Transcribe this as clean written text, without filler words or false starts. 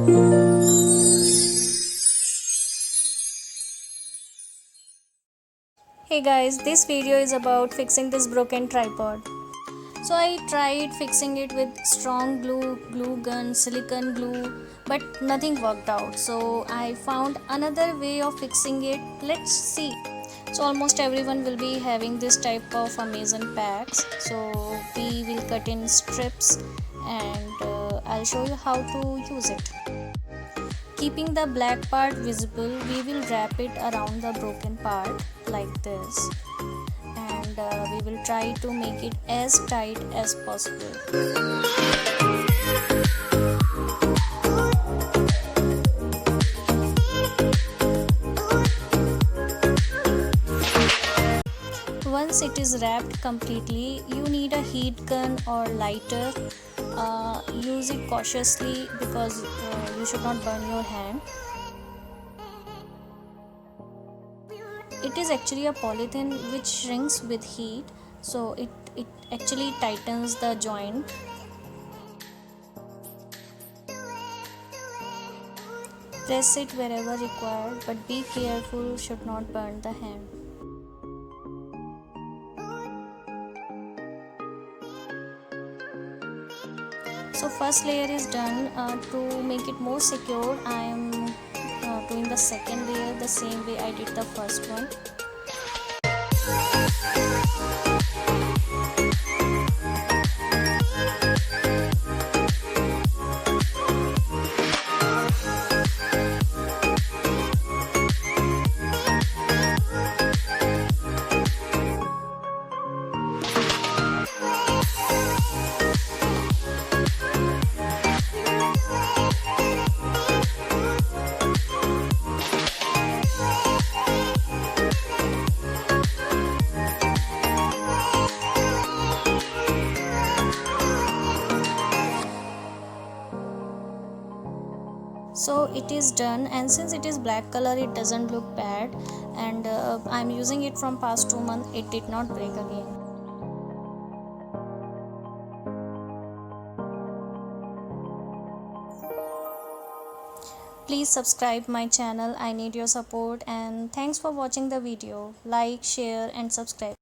Hey guys, this video is about fixing this broken tripod. So I tried fixing it with strong glue gun, silicone glue, but nothing worked out. So I found another way of fixing it. Let's see. So almost everyone will be having this type of Amazon packs. So we will cut in strips and I'll show you how to use it. Keeping the black part visible, we will wrap it around the broken part like this, and we will try to make it as tight as possible. Once it is wrapped completely, you need a heat gun or lighter. Use it cautiously because you should not burn your hand. It is actually a polythene which shrinks with heat, so it actually tightens the joint. Press it wherever required, but be careful, should not burn the hand. So first layer is done. To make it more secure, I am doing the second layer the same way I did the first one. So it is done, and since it is black color it doesn't look bad, and I'm using it from past 2 months. It did not break again. Please subscribe my channel. I need your support, and thanks for watching the video. Like, share and subscribe.